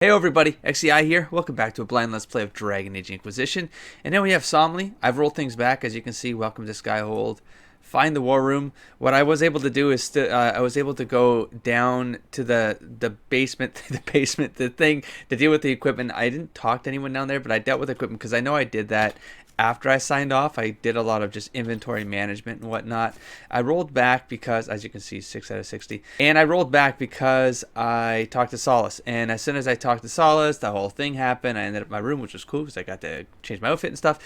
Hey everybody, XCI here. Welcome back to a blind let's play of Dragon Age Inquisition. And now we have Somley. I've rolled things back, as you can see. Welcome to Skyhold. Find the war room. What I was able to do is I was able to go down to the basement, the thing to deal with the equipment. I didn't talk to anyone down there, but I dealt with equipment because I know I did that after I signed off. I did a lot of just inventory management and whatnot. I rolled back because, as you can see, 6 out of 60. And I rolled back because I talked to Solace. And as soon as I talked to Solace, the whole thing happened. I ended up in my room, which was cool because I got to change my outfit and stuff.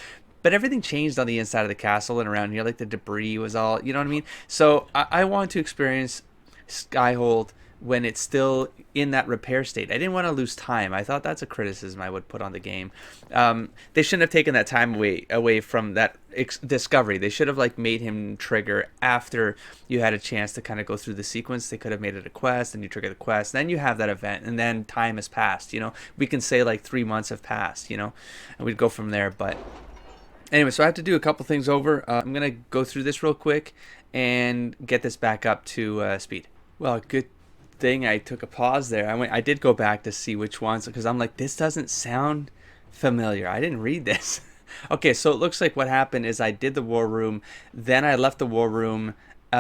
But everything changed on the inside of the castle and around here. Like the debris was all, you know what I mean? So I want to experience Skyhold when it's still in that repair state. I didn't want to lose time. I thought that's a criticism I would put on the game. They shouldn't have taken that time away from that discovery. They should have like made him trigger after you had a chance to kind of go through the sequence. They could have made it a quest, and you trigger the quest, then you have that event, and then time has passed. You know, we can say like 3 months have passed. You know, and we'd go from there. But anyway, so I have to do a couple things over. I'm gonna go through this real quick and get this back up to speed. Well, good thing I took a pause there. I did go back to see which ones, because I'm like, this doesn't sound familiar. I didn't read this. Okay, so it looks like what happened is I did the war room, then I left the war room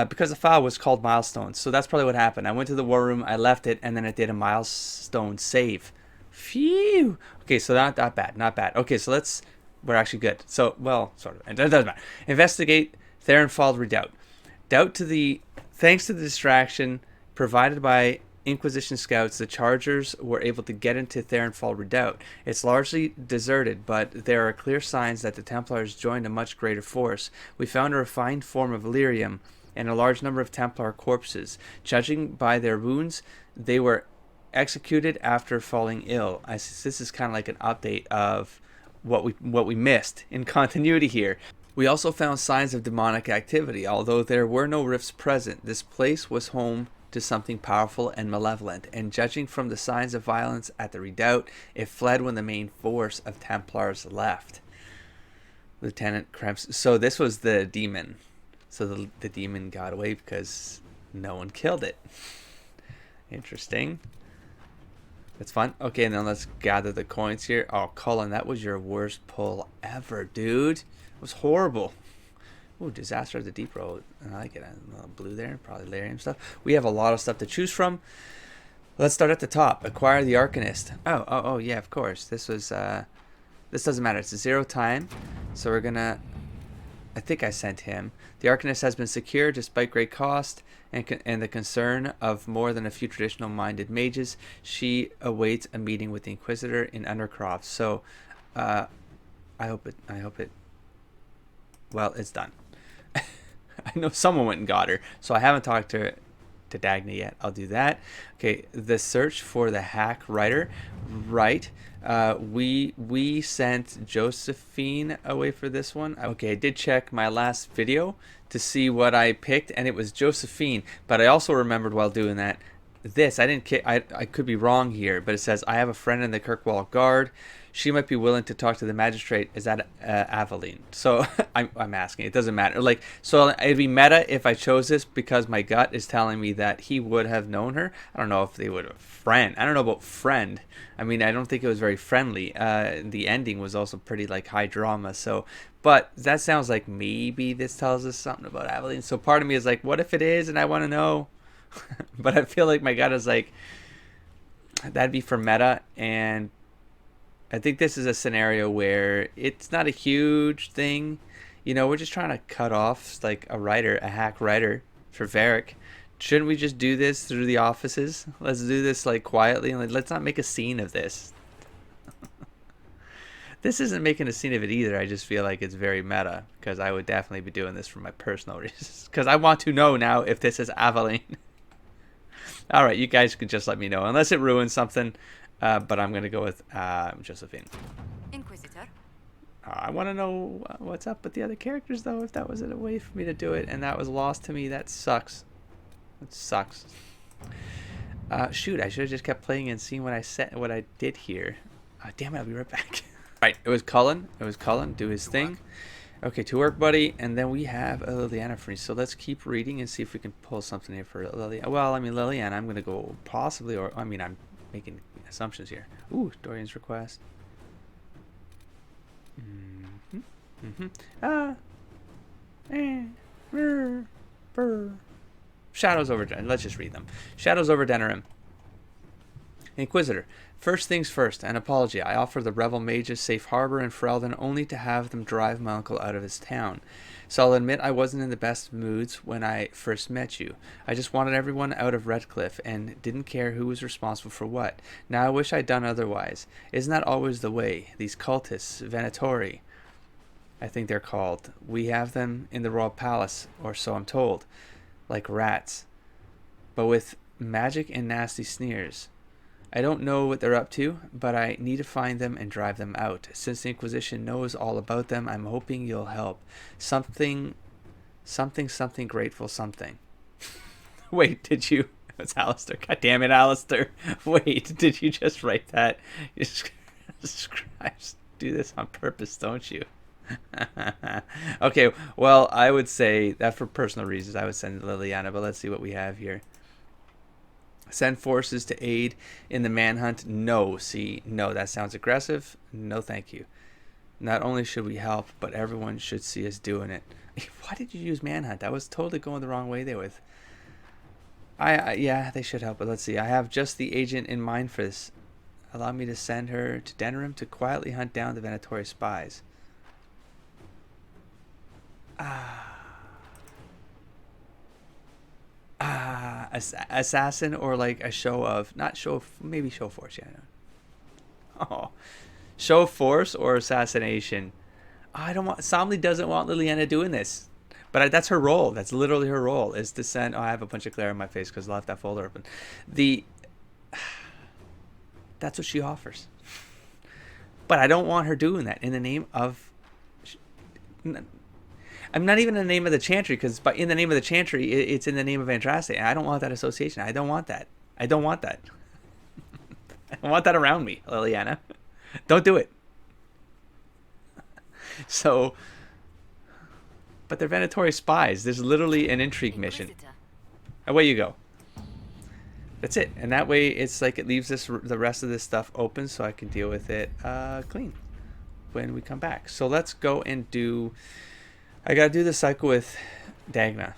because the file was called milestones. So that's probably what happened. I went to the war room, I left it, and then it did a milestone save. Phew. Okay, so not bad, not bad. Okay, so we're actually good. So, well, sort of. It doesn't matter. Investigate Therenfall Redoubt. Thanks to the distraction provided by Inquisition scouts, the Chargers were able to get into Therenfall Redoubt. It's largely deserted, but there are clear signs that the Templars joined a much greater force. We found a refined form of lyrium and a large number of Templar corpses. Judging by their wounds, they were executed after falling ill. This is kind of like an update of what we missed in continuity here. We also found signs of demonic activity. Although there were no rifts present, this place was home to something powerful and malevolent, and judging from the signs of violence at the redoubt, it fled when the main force of Templars left. Lieutenant Krebs. So this was the demon. So the demon got away because no one killed it. Interesting. That's fun. Okay, and then let's gather the coins here. Oh, Cullen, that was your worst pull ever, dude. It was horrible. Ooh, Disaster of the Deep Road. I like it. Blue there, probably lyrium stuff. We have a lot of stuff to choose from. Let's start at the top. Acquire the Arcanist. Oh, yeah, of course. This was, this doesn't matter. It's a 0 time. So we're gonna, I think I sent him. The Arcanist has been secured despite great cost and the concern of more than a few traditional-minded mages. She awaits a meeting with the Inquisitor in Undercroft. So, I hope it. Well, it's done. I know someone went and got her, so I haven't talked to Dagny yet. I'll do that. Okay, the search for the hack writer. Right. We sent Josephine away for this one. Okay, I did check my last video to see what I picked, and it was Josephine. But I also remembered while doing that, I could be wrong here, but it says, I have a friend in the Kirkwall Guard. She might be willing to talk to the magistrate. Is that Aveline? So I'm asking. It doesn't matter. Like, so it'd be meta if I chose this because my gut is telling me that he would have known her. I don't know if they would have friend. I don't know about friend. I mean, I don't think it was very friendly. The ending was also pretty like high drama. So, but that sounds like maybe this tells us something about Aveline. So part of me is like, what if it is? And I want to know. But I feel like my gut is like, that'd be for meta, and I think this is a scenario where it's not a huge thing. You know, we're just trying to cut off like a hack writer for Varric. Shouldn't we just do this through the offices? Let's do this like quietly, and let's not make a scene of this. This isn't making a scene of it either. I just feel like it's very meta because I would definitely be doing this for my personal reasons because I want to know now if this is Aveline. All right, you guys can just let me know, unless it ruins something. But I'm going to go with Josephine. Inquisitor. I want to know what's up with the other characters, though, if that was a way for me to do it, and that was lost to me. That sucks. That sucks. Shoot, I should have just kept playing and seeing what I did here. Damn it, I'll be right back. Right, it was Cullen. Do his thing. Okay, to work, buddy, and then we have a Liliana for me. So let's keep reading and see if we can pull something here for Liliana. Well, I mean, Liliana, I'm going to go possibly, or I mean, I'm making assumptions here. Ooh, Dorian's request. Mm-hmm. Mm-hmm. Shadows over. Let's just read them. Shadows over Denerim. Inquisitor. First things first, an apology. I offer the rebel mages safe harbor in Ferelden only to have them drive my uncle out of his town. So I'll admit I wasn't in the best moods when I first met you. I just wanted everyone out of Redcliffe and didn't care who was responsible for what. Now I wish I'd done otherwise. Isn't that always the way? These cultists, Venatori, I think they're called. We have them in the royal palace, or so I'm told. Like rats. But with magic and nasty sneers. I don't know what they're up to, but I need to find them and drive them out. Since the Inquisition knows all about them, I'm hoping you'll help. Something grateful something. Wait, did you... It's Alistair. God damn it, Alistair. Wait, did you just write that? You scribes do this on purpose, don't you? Okay, well, I would say that for personal reasons, I would send Liliana, but let's see what we have here. Send forces to aid in the manhunt. No, that sounds aggressive. No, thank you. Not only should we help, but everyone should see us doing it. Why did you use manhunt? I was totally going the wrong way there with... yeah, they should help, but let's see. I have just the agent in mind for this. Allow me to send her to Denerim to quietly hunt down the Venatori spies. Assassin, or like a show of, not show of, maybe show of force, yeah. Oh, show of force or assassination. I don't want, Somley doesn't want Liliana doing this, but that's her role. That's literally her role, is to send. Oh, I have a bunch of glare in my face because I left that folder open. That's what she offers, but I don't want her doing that in the name of... I'm not even in the name of the Chantry, because in the name of the Chantry, it's in the name of Andraste, and I don't want that association. I don't want that. I don't want that. I don't want that around me, Liliana. Don't do it. So, but they're Venatori spies. There's literally an intrigue mission. Away you go. That's it. And that way, it's like it leaves the rest of this stuff open, so I can deal with it clean when we come back. So let's go and do... I gotta do the cycle with Dagna,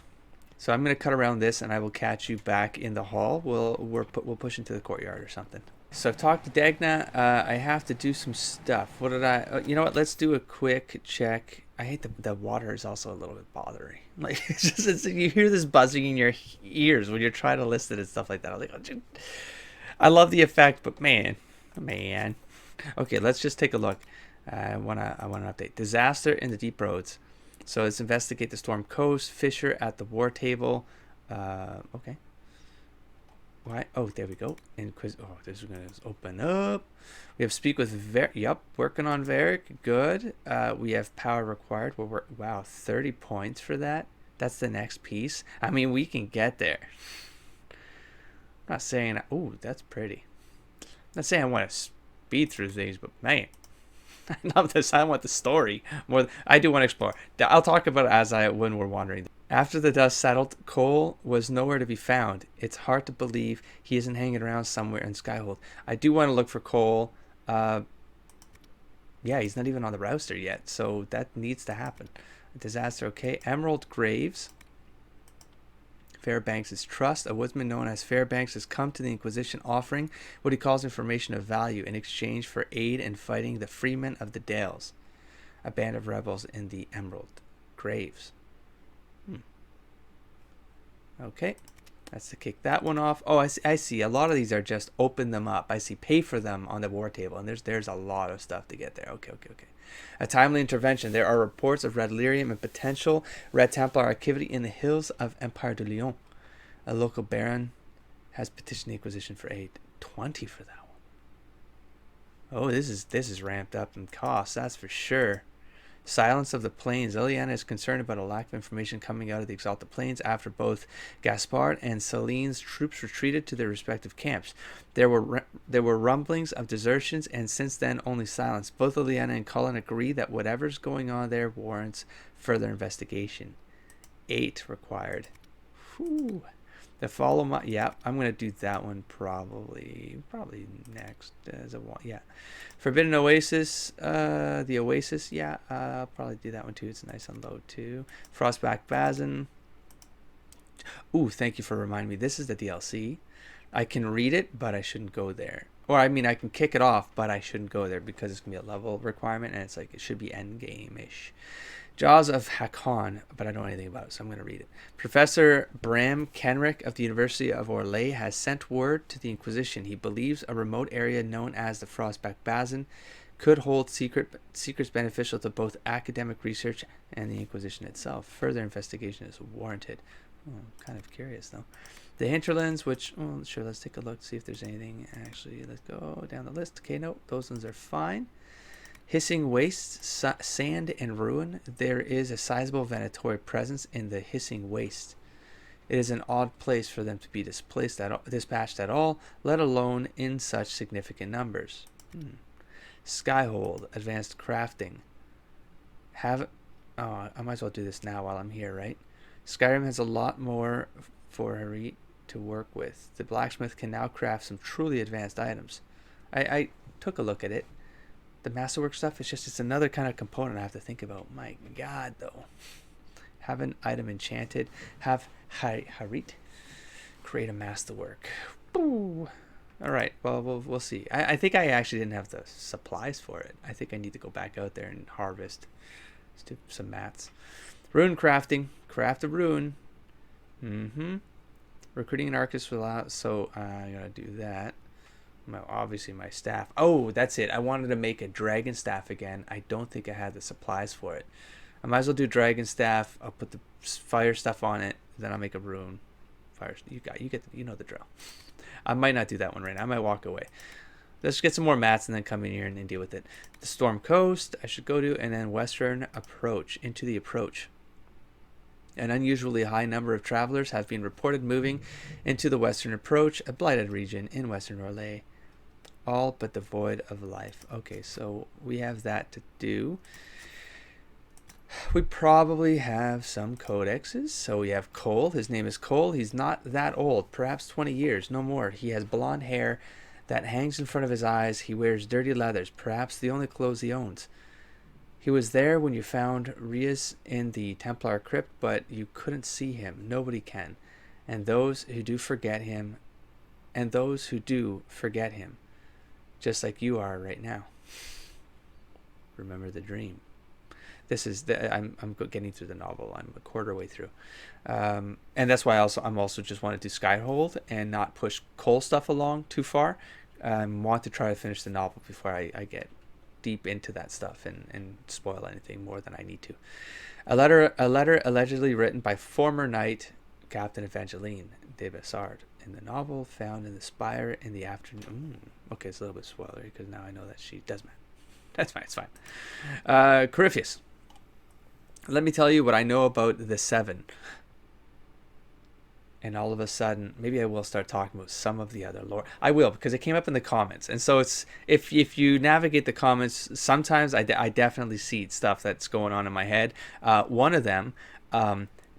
so I'm gonna cut around this, and I will catch you back in the hall. We'll push into the courtyard or something. So I've talked to Dagna. I have to do some stuff. What did I? You know what? Let's do a quick check. I hate the water is also a little bit bothering. Like you hear this buzzing in your ears when you're trying to list it and stuff like that. I'm like, oh, dude. I love the effect, but man. Okay, let's just take a look. I want an update. Disaster in the deep roads. So let's investigate the storm coast. Fisher at the war table. Okay. Why? Oh, there we go. Oh, this is going to open up. We have speak with Varric. Yep, working on Varric. Good. We have power required. Wow, 30 points for that. That's the next piece. I mean, we can get there. I'm not saying... Oh, that's pretty. I'm not saying I want to speed through things, but man... I love this. I want the story more. I do want to explore. I'll talk about it when we're wandering. After the dust settled, Cole was nowhere to be found. It's hard to believe he isn't hanging around somewhere in Skyhold. I do want to look for Cole. Yeah, he's not even on the roster yet, so that needs to happen. A disaster, okay. Emerald Graves. Fairbanks' trust. A woodsman known as Fairbanks has come to the Inquisition offering what he calls information of value in exchange for aid in fighting the Freemen of the Dales, a band of rebels in the Emerald Graves. Okay, that's to kick that one off. Oh, I see. A lot of these are just open them up. I see pay for them on the war table, and there's a lot of stuff to get there. Okay. A timely intervention. There are reports of Red Lyrium and potential Red Templar activity in the hills of Empire de Lyon. A local baron has petitioned the Inquisition for aid. 20 for that one. Oh, this is ramped up in cost, that's for sure. Silence of the Plains. Liliana is concerned about a lack of information coming out of the Exalted Plains after both Gaspard and Celine's troops retreated to their respective camps. There were rumblings of desertions, and since then only silence. Both Liliana and Cullen agree that whatever's going on there warrants further investigation. 8 required. Whew. The follow my, yeah, I'm gonna do that one probably next as a one. Yeah, Forbidden Oasis, the Oasis. Yeah, I'll probably do that one too. It's nice on low too. Frostback Bazin. Ooh, thank you for reminding me. This is the DLC. I can read it, but I shouldn't go there. Or I mean, I can kick it off, but I shouldn't go there because it's gonna be a level requirement, and it's like it should be end game ish. Jaws of Hakon, but I don't know anything about it, so I'm going to read it. Professor Bram Kenrick of the University of Orlais has sent word to the Inquisition. He believes a remote area known as the Frostback Basin could hold secrets beneficial to both academic research and the Inquisition itself. Further investigation is warranted. Oh, I'm kind of curious, though. The hinterlands, which, oh, sure, let's take a look, see if there's anything. Actually, let's go down the list. Okay, no, those ones are fine. Hissing wastes, sand and ruin. There is a sizable Venatori presence in the hissing waste. It is an odd place for them to be dispatched at all, let alone in such significant numbers. Skyhold, advanced crafting. I might as well do this now while I'm here, right? Skyrim has a lot more for Harit to work with. The blacksmith can now craft some truly advanced items. I took a look at it. The masterwork stuff is just, it's another kind of component I have to think about. My God, though. Have an item enchanted. Have Harit create a masterwork. Ooh. All right, well, we'll see. I think I actually didn't have the supplies for it. I think I need to go back out there and harvest. Let's do some mats. Rune crafting. Craft a rune. Recruiting an artist without, so I gotta do that. Obviously my staff. Oh, that's it. I wanted to make a dragon staff again. I don't think I had the supplies for it. I might as well do dragon staff. I'll put the fire stuff on it. Then I'll make a rune. Fire. You know the drill. I might not do that one right now. I might walk away. Let's get some more mats and then come in here and deal with it. The Storm Coast I should go to, and then Western Approach. Into the Approach. An unusually high number of travelers have been reported moving into the Western Approach, a blighted region in Western Orlais. All but devoid of life. Okay, so we have that to do. We probably have some codexes. So we have Cole. His name is Cole. He's not that old, perhaps 20 years, no more. He has blonde hair that hangs in front of his eyes. He wears dirty leathers, perhaps the only clothes he owns. He was there when you found Rias in the Templar crypt, but you couldn't see him. Nobody can. And those who do forget him, just like you are right now. Remember the dream. This is I'm getting through the novel. I'm a quarter way through, and that's why I'm also just want to do Skyhold and not push Cole stuff along too far. Want to try to finish the novel before I get deep into that stuff and spoil anything more than I need to. A letter allegedly written by former knight Captain Evangeline de Bessard in the novel found in the spire in the afternoon. Okay, it's a little bit spoilery because now I know that she does. That's fine. It's fine. Corypheus. Let me tell you what I know about the Seven. And all of a sudden, maybe I will start talking about some of the other lore. I will, because it came up in the comments. And so it's if you navigate the comments, sometimes I definitely see stuff that's going on in my head. One of them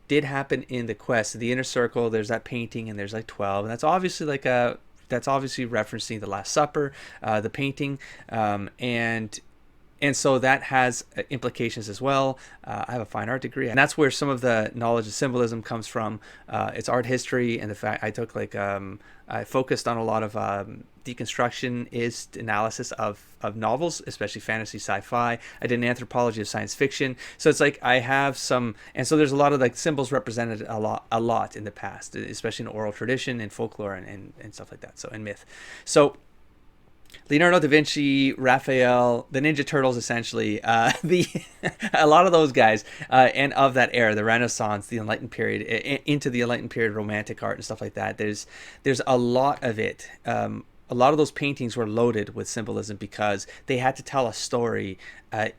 did happen in the quest. The Inner Circle, there's that painting, and there's like 12. And that's obviously referencing the Last Supper, the painting, and so that has implications as well. I have a fine art degree, and that's where some of the knowledge of symbolism comes from. It's art history, and the fact I took I focused on a lot of deconstructionist analysis of novels, especially fantasy, sci-fi. I did an anthropology of science fiction, so it's like I have some, and so there's a lot of like symbols represented a lot in the past, especially in oral tradition and folklore and stuff like that. So in myth, so. Leonardo da Vinci, Raphael, the Ninja Turtles, essentially, a lot of those guys, and of that era, the Renaissance, the Enlightened period, into the Enlightened period, romantic art and stuff like that. There's a lot of it. A lot of those paintings were loaded with symbolism because they had to tell a story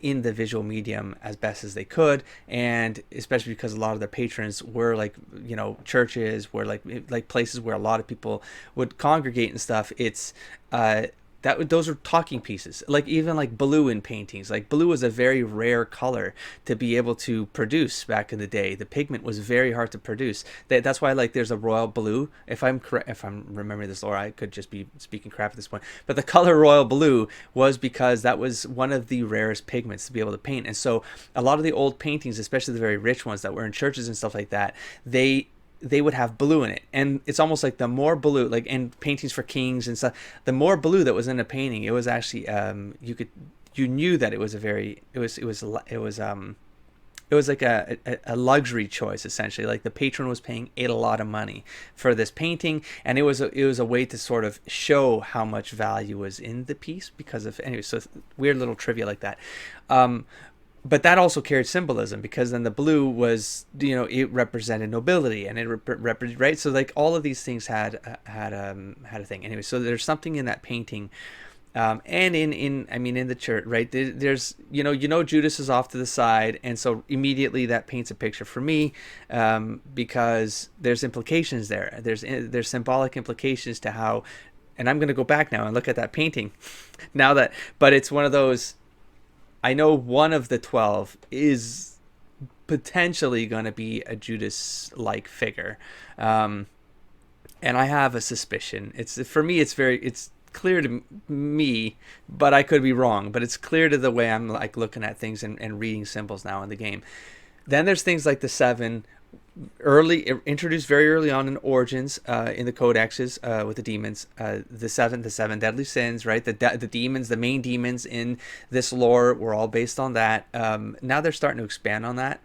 in the visual medium as best as they could, and especially because a lot of their patrons were churches, were like places where a lot of people would congregate and stuff. It's those are talking pieces. Like even like blue in paintings, like blue was a very rare color to be able to produce back in the day. The pigment was very hard to produce. That's why like there's a royal blue. If I'm correct, if I'm remembering this, or I could just be speaking crap at this point, but the color royal blue was because that was one of the rarest pigments to be able to paint. And so a lot of the old paintings, especially the very rich ones that were in churches and stuff like that, they would have blue in it. And it's almost like the more blue, like in paintings for kings and stuff, the more blue that was in a painting, it was actually you knew that it was a very it was like a luxury choice, essentially. Like the patron was paying a lot of money for this painting, and it was a way to sort of show how much value was in the piece because of, anyway, so weird little trivia like that. But that also carried symbolism, because then the blue was, it represented nobility, and it right. So like all of these things had a thing. Anyway, so there's something in that painting, and in the church, right? There's Judas is off to the side, and so immediately that paints a picture for me, because there's implications there. There's symbolic implications to how, and I'm going to go back now and look at that painting, but it's one of those. I know one of the 12 is potentially going to be a Judas-like figure, and I have a suspicion. For me, it's clear to me, but I could be wrong. But it's clear to the way I'm like looking at things and reading symbols now in the game. Then there's things like the 7. Introduced very early on in Origins, in the codexes, with the demons, the seven deadly sins, right? The demons, the main demons in this lore were all based on that. Now they're starting to expand on that,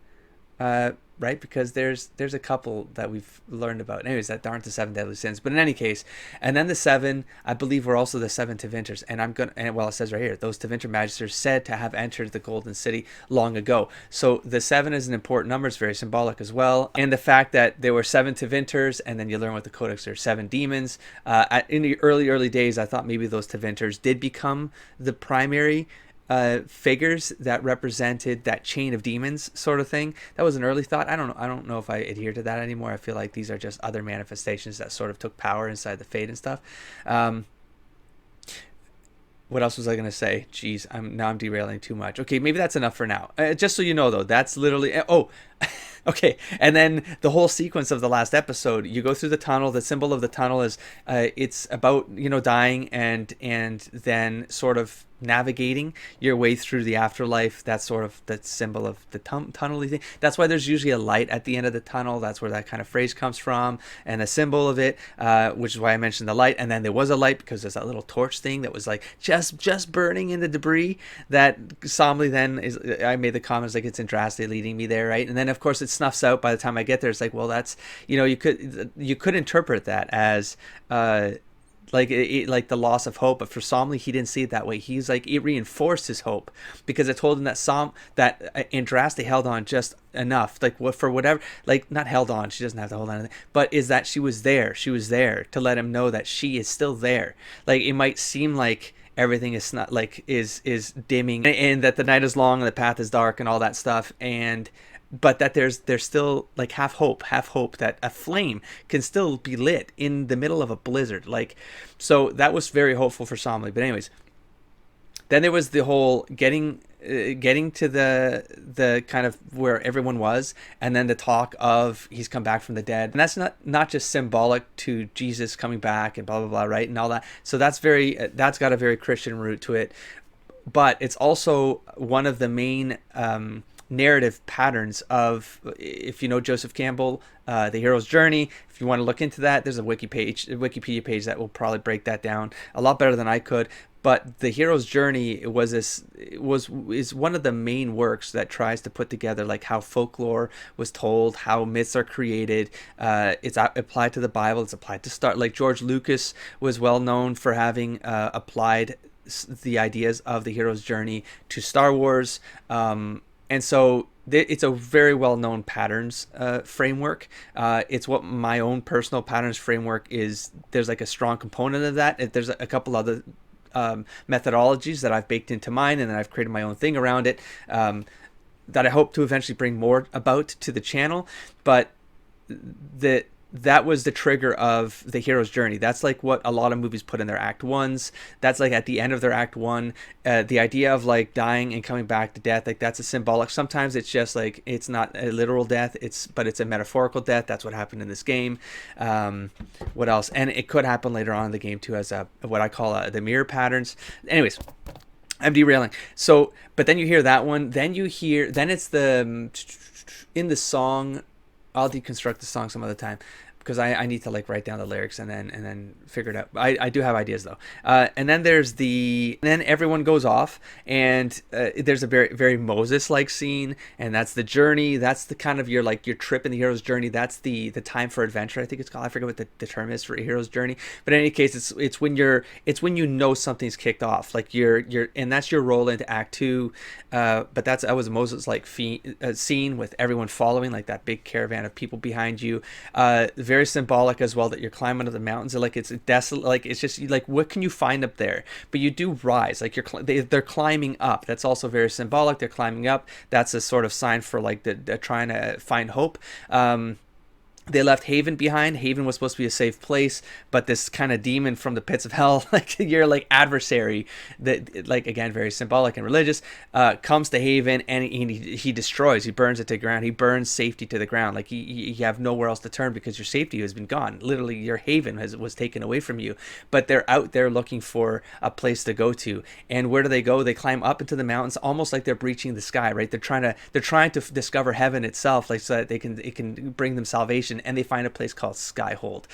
right? Because there's a couple that we've learned about. Anyways, that aren't the 7 deadly sins, but in any case, and then the 7, I believe, were also the 7 Tevinters, it says right here, those Tevinter magisters said to have entered the Golden City long ago. So the 7 is an important number. It's very symbolic as well, and the fact that there were 7 Tevinters, and then you learn with the Codex there are 7 demons. In the early days, I thought maybe those Tevinters did become the primary figures that represented that chain of demons sort of thing. That was an early thought. I don't know if I adhere to that anymore. I feel like these are just other manifestations that sort of took power inside the Fate and stuff. What else was I going to say? Jeez, I'm derailing too much. Okay, maybe that's enough for now. Just so you know, though, that's literally... okay, and then the whole sequence of the last episode, you go through the tunnel. The symbol of the tunnel is, it's about, dying and then sort of navigating your way through the afterlife. That's sort of the symbol of the tunnel-y thing. That's why there's usually a light at the end of the tunnel. That's where that kind of phrase comes from, and a symbol of it, which is why I mentioned the light. And then there was a light because there's that little torch thing that was like just burning in the debris. That Somley then is. I made the comments like it's Andraste leading me there, right? And then of course it snuffs out by the time I get there. It's like, well, that's you could interpret that as like the loss of hope, but for Somley, he didn't see it that way. He's like, it reinforced his hope because it told him that Andraste held on just enough, like for whatever, like not held on, she doesn't have to hold on, but is that she was there to let him know that she is still there. Like it might seem like everything is not like is dimming and that the night is long and the path is dark and all that stuff, but that there's still like half hope that a flame can still be lit in the middle of a blizzard. Like, so that was very hopeful for Somley. But anyways, then there was the whole getting to the kind of where everyone was, and then the talk of he's come back from the dead, and that's not just symbolic to Jesus coming back and blah blah blah, right, and all that. So that's got a very Christian root to it, but it's also one of the main narrative patterns of, if you know Joseph Campbell, The Hero's Journey, if you want to look into that, there's a Wikipedia page that will probably break that down a lot better than I could. But The Hero's Journey is one of the main works that tries to put together like how folklore was told, how myths are created. It's applied to the Bible. It's applied to Star. Like George Lucas was well known for having applied the ideas of The Hero's Journey to Star Wars. And so it's a very well-known patterns framework. It's what my own personal patterns framework is. There's like a strong component of that. There's a couple other methodologies that I've baked into mine, and then I've created my own thing around it that I hope to eventually bring more about to the channel. But that was the trigger of the hero's journey. That's like what a lot of movies put in their act ones. That's like at the end of their act one, the idea of like dying and coming back to death, like that's a symbolic. Sometimes it's just like it's not a literal death, but it's a metaphorical death. That's what happened in this game. What else? And it could happen later on in the game too, as what I call the mirror patterns. Anyways, I'm derailing. So, but then you hear that one. Then it's the in the song. I'll deconstruct the song some other time, because I need to like write down the lyrics and then figure it out. I do have ideas though. And then then everyone goes off, and there's a very, very Moses-like scene, and that's the journey. That's the kind of your trip in the hero's journey. That's the time for adventure, I think it's called. I forget what the term is for a hero's journey. But in any case, it's when when you know something's kicked off. Like and that's your role into Act 2. But that was a Moses-like scene with everyone following, like that big caravan of people behind you. Very symbolic as well, that you're climbing up the mountains, like it's desolate, like it's just like what can you find up there, but you do rise, like they're climbing up. That's also very symbolic. They're climbing up. That's a sort of sign for like they're trying to find hope. They left Haven behind. Haven was supposed to be a safe place, but this kind of demon from the pits of hell, like your like adversary, that like again very symbolic and religious, comes to Haven, and he destroys. He burns it to the ground. He burns safety to the ground. Like you have nowhere else to turn because your safety has been gone. Literally, your Haven was taken away from you. But they're out there looking for a place to go to. And where do they go? They climb up into the mountains, almost like they're breaching the sky. Right? They're trying to discover heaven itself, like so that it can bring them salvation. And they find a place called Skyhold.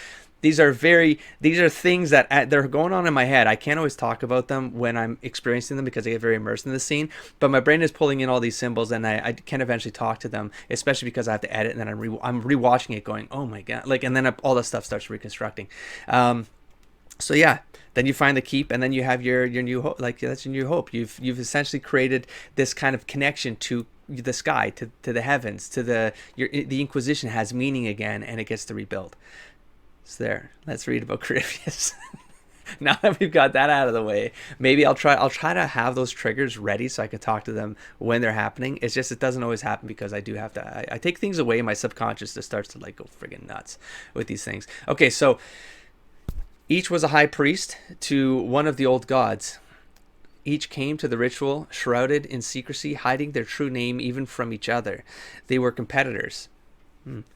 These are things that they're going on in my head. I can't always talk about them when I'm experiencing them because I get very immersed in the scene. But my brain is pulling in all these symbols, and I can eventually talk to them, especially because I have to edit, and then I'm rewatching it, going, oh my god, like, and then all the stuff starts reconstructing. So yeah, then you find the keep, and then you have your new hope. Like that's your new hope. You've essentially created this kind of connection to the sky, to the heavens, to the Inquisition has meaning again, and it gets to rebuild. So there, let's read about Corypheus. Now that we've got that out of the way, maybe I'll try to have those triggers ready so I can talk to them when they're happening. It's just it doesn't always happen because I do have to. I take things away in my subconscious that starts to like go friggin' nuts with these things. Okay, so each was a high priest to one of the old gods. Each came to the ritual shrouded in secrecy, hiding their true name even from each other. They were competitors.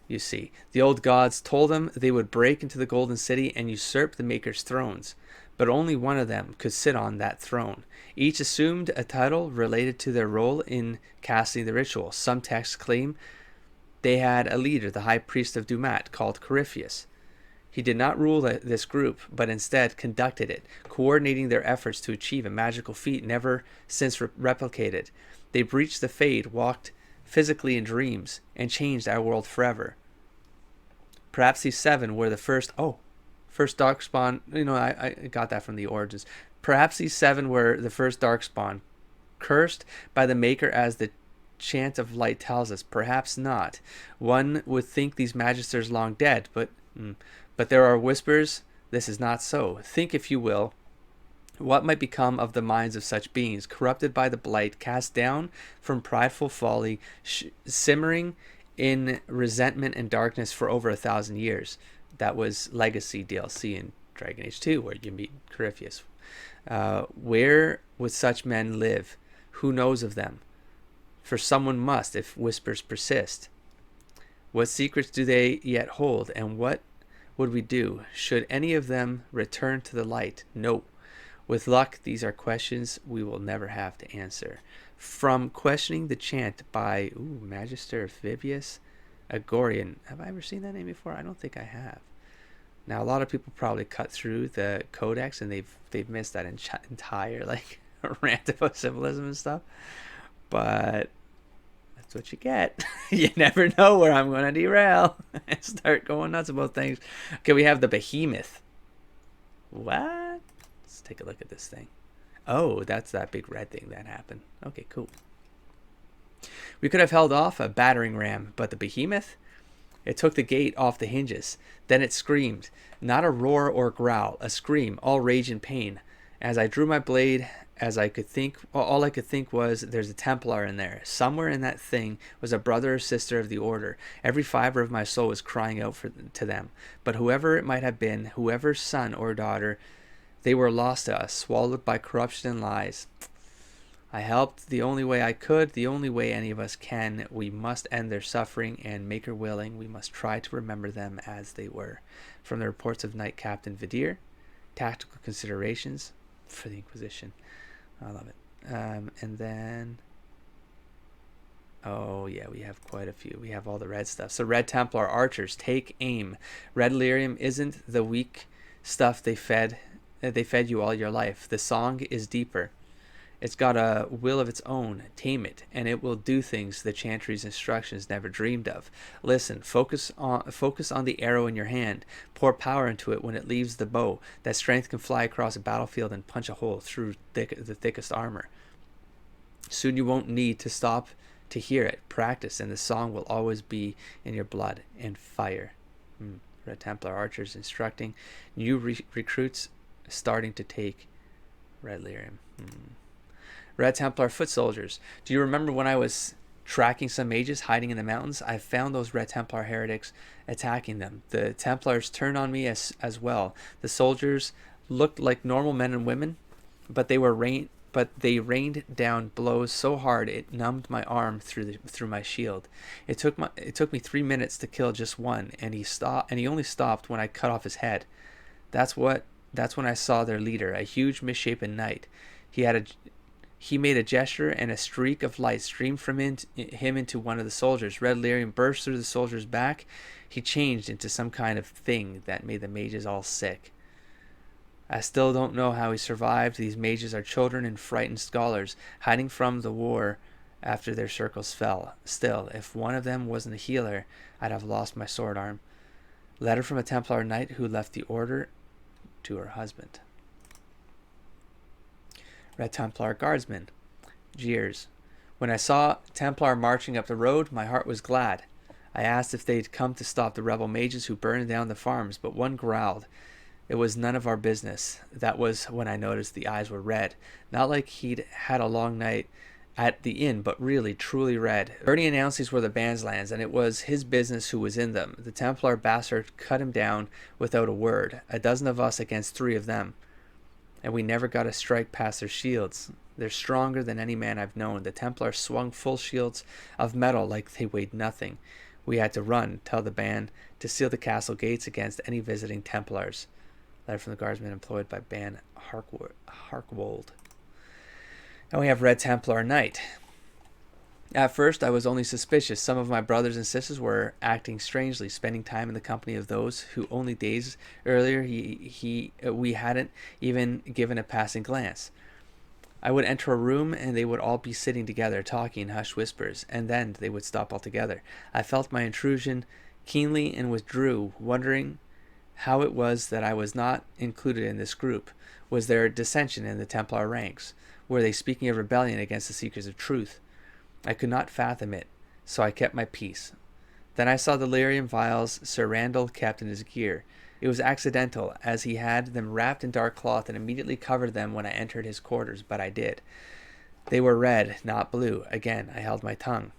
You see, the old gods told them they would break into the Golden City and usurp the Maker's thrones, but only one of them could sit on that throne. Each assumed a title related to their role in casting the ritual. Some texts claim they had a leader, the high priest of Dumat, called Corypheus. He did not rule this group, but instead conducted it, coordinating their efforts to achieve a magical feat never since replicated. They breached the Fade, walked physically in dreams, and changed our world forever. Perhaps these 7 were the first Darkspawn. I got that from the Origins. Perhaps these 7 were the first Darkspawn, cursed by the Maker, as the chant of light tells us. Perhaps not. One would think these magisters long dead, but there are whispers this is not so. Think, if you will, what might become of the minds of such beings, corrupted by the blight, cast down from prideful folly, simmering in resentment and darkness for over 1,000 years. That was Legacy DLC in Dragon Age 2, where you meet Corypheus. Where would such men live? Who knows of them? For someone must, if whispers persist. What secrets do they yet hold, and what would we do? Should any of them return to the light? No. With luck, these are questions we will never have to answer. From Questioning the Chant by Magister Vibius Agorian. Have I ever seen that name before? I don't think I have. Now, a lot of people probably cut through the codex and they've missed that entire like rant about symbolism and stuff. But that's what you get. You never know where I'm going to derail and start going nuts about things. Okay, we have the Behemoth. What? Let's take a look at this thing. Oh, that's that big red thing that happened. Okay, cool. We could have held off a battering ram, but the Behemoth? It took the gate off the hinges. Then it screamed. Not a roar or growl, a scream, all rage and pain. As I drew my blade as I could think. All I could think was, there's a Templar in there. Somewhere in that thing was a brother or sister of the order. Every fiber of my soul was crying out to them. But whoever it might have been, whoever's son or daughter, they were lost to us, swallowed by corruption and lies. I helped the only way I could, the only way any of us can. We must end their suffering, and Maker willing, we must try to remember them as they were. From the reports of Knight Captain Vidir, Tactical Considerations for the Inquisition. I love it. And then, oh yeah, we have quite a few. We have all the red stuff. So Red Templar archers, take aim. Red lyrium isn't the weak stuff they fed you all your life. The song is deeper. It's got a will of its own. Tame it, and it will do things the Chantry's instructions never dreamed of. Listen, focus on the arrow in your hand. Pour power into it when it leaves the bow. That strength can fly across a battlefield and punch a hole through the thickest armor. Soon you won't need to stop to hear it. Practice, and the song will always be in your blood and fire. Red Templar archers instructing. New recruits starting to take Red lyrium. Red Templar foot soldiers. Do you remember when I was tracking some mages hiding in the mountains? I found those Red Templar heretics attacking them. The Templars turned on me as well. The soldiers looked like normal men and women, but they rained down blows so hard it numbed my arm through my shield. It took me 3 minutes to kill just one, and he only stopped when I cut off his head. That's when I saw their leader, a huge misshapen knight. He made a gesture, and a streak of light streamed from him into one of the soldiers. Red lyrium burst through the soldier's back. He changed into some kind of thing that made the mages all sick. I still don't know how he survived. These mages are children and frightened scholars, hiding from the war after their circles fell. Still, if one of them wasn't a healer, I'd have lost my sword arm. Letter from a Templar knight who left the order to her husband. Red Templar guardsmen. Jeers. When I saw Templar marching up the road, my heart was glad. I asked if they'd come to stop the rebel mages who burned down the farms, but one growled. It was none of our business. That was when I noticed the eyes were red. Not like he'd had a long night at the inn, but really, truly red. Bernie announced these were the band's lands, and it was his business who was in them. The Templar bastard cut him down without a word. 12 of us against 3 of them. And we never got a strike past their shields. They're stronger than any man I've known. The Templars swung full shields of metal like they weighed nothing. We had to run, tell the band, to seal the castle gates against any visiting Templars. Letter from the guardsman employed by Ban Harkwold. And we have Red Templar Knight. At first, I was only suspicious. Some of my brothers and sisters were acting strangely, spending time in the company of those who only days earlier we hadn't even given a passing glance. I would enter a room, and they would all be sitting together, talking in hushed whispers, and then they would stop altogether. I felt my intrusion keenly and withdrew, wondering how it was that I was not included in this group. Was there dissension in the Templar ranks? Were they speaking of rebellion against the seekers of truth? I could not fathom it, so I kept my peace. Then I saw the lyrium vials Sir Randall kept in his gear. It was accidental, as he had them wrapped in dark cloth and immediately covered them when I entered his quarters, but I did. They were red, not blue. Again, I held my tongue.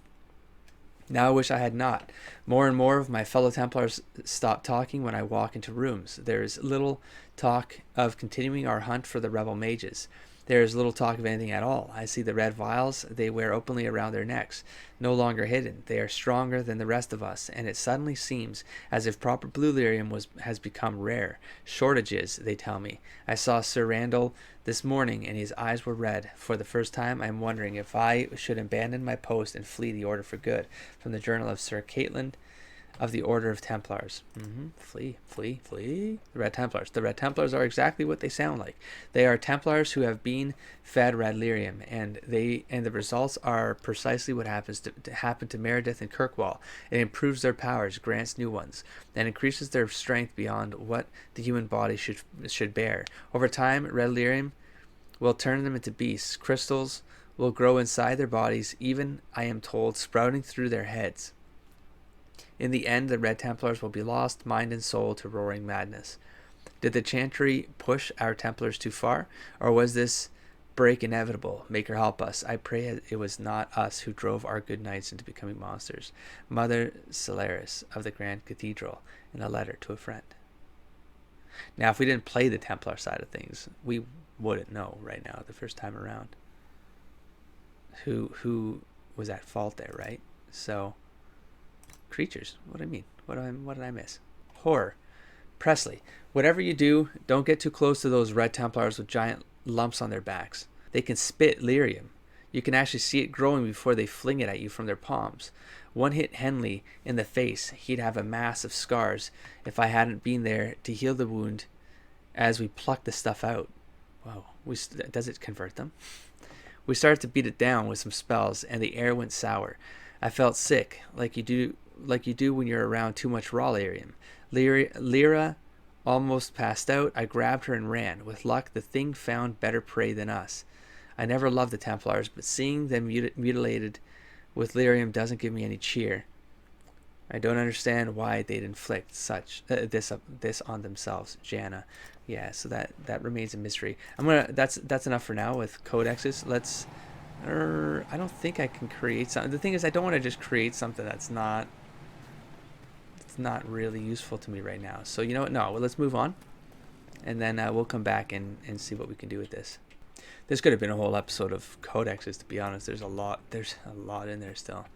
Now I wish I had not. More and more of my fellow Templars stop talking when I walk into rooms. There is little talk of continuing our hunt for the rebel mages. There is little talk of anything at all. I see the red vials they wear openly around their necks, no longer hidden. They are stronger than the rest of us, and it suddenly seems as if proper blue lyrium has become rare. Shortages, they tell me. I saw Sir Randall this morning, and his eyes were red. For the first time, I am wondering if I should abandon my post and flee the order for good. From the journal of Sir Caitlin of the Order of Templars. Flee. The Red Templars. The Red Templars are exactly what they sound like. They are Templars who have been fed red lyrium, and the results are precisely what happened to Meredith and Kirkwall. It improves their powers, grants new ones, and increases their strength beyond what the human body should bear. Over time, red lyrium will turn them into beasts. Crystals will grow inside their bodies, even, I am told, sprouting through their heads. In the end, the Red Templars will be lost, mind and soul, to roaring madness. Did the Chantry push our Templars too far, or was this break inevitable. Make her help us. I pray it was not us who drove our good knights into becoming monsters. Mother Celeris of the Grand Cathedral, in a letter to a friend. Now, if we didn't play the Templar side of things, we wouldn't know right now the first time around who was at fault there, right? So, creatures. What do I mean? What did I miss? Horror. Presley. Whatever you do, don't get too close to those red Templars with giant lumps on their backs. They can spit lyrium. You can actually see it growing before they fling it at you from their palms. One hit Henley in the face. He'd have a mass of scars if I hadn't been there to heal the wound as we plucked the stuff out. Whoa. Does it convert them? We started to beat it down with some spells, and the air went sour. I felt sick, like you do when you're around too much raw lyrium. Lyra almost passed out. I grabbed her and ran. With luck, the thing found better prey than us. I never loved the Templars, but seeing them mutilated with lyrium doesn't give me any cheer. I don't understand why they'd inflict this on themselves, Jana. Yeah, so that remains a mystery. That's enough for now with codexes. Let's. I don't think I can create something. The thing is, I don't want to just create something that's not. It's not really useful to me right now. So you know what? No, well, let's move on, and then we'll come back and see what we can do with this. This could have been a whole episode of codexes, to be honest. There's a lot in there still,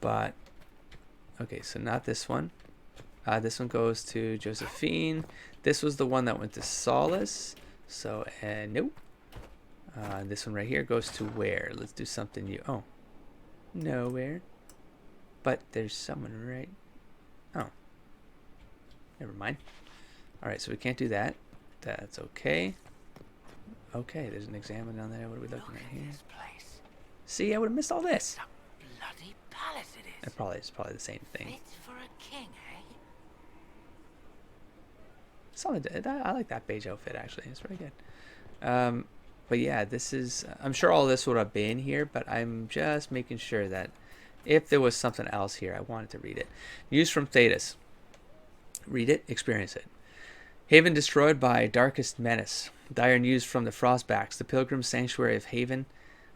but. Okay, so not this one. This one goes to Josephine. This was the one that went to Solace. So, nope. This one right here goes to where? Let's do something new. Oh, nowhere. But there's someone right. Oh, never mind. All right, so we can't do that. That's okay. Okay, there's an examiner down there. What are we looking at here? See, I would have missed all this. Bloody palace it is. It's probably the same thing. Fit for a king, eh? I like that beige outfit, actually. It's pretty good. But yeah, this is. I'm sure all this would have been here, but I'm just making sure that if there was something else here, I wanted to read it. News from Thetis. Read it, experience it. Haven destroyed by darkest menace. Dire news from the Frostbacks. The pilgrim sanctuary of Haven,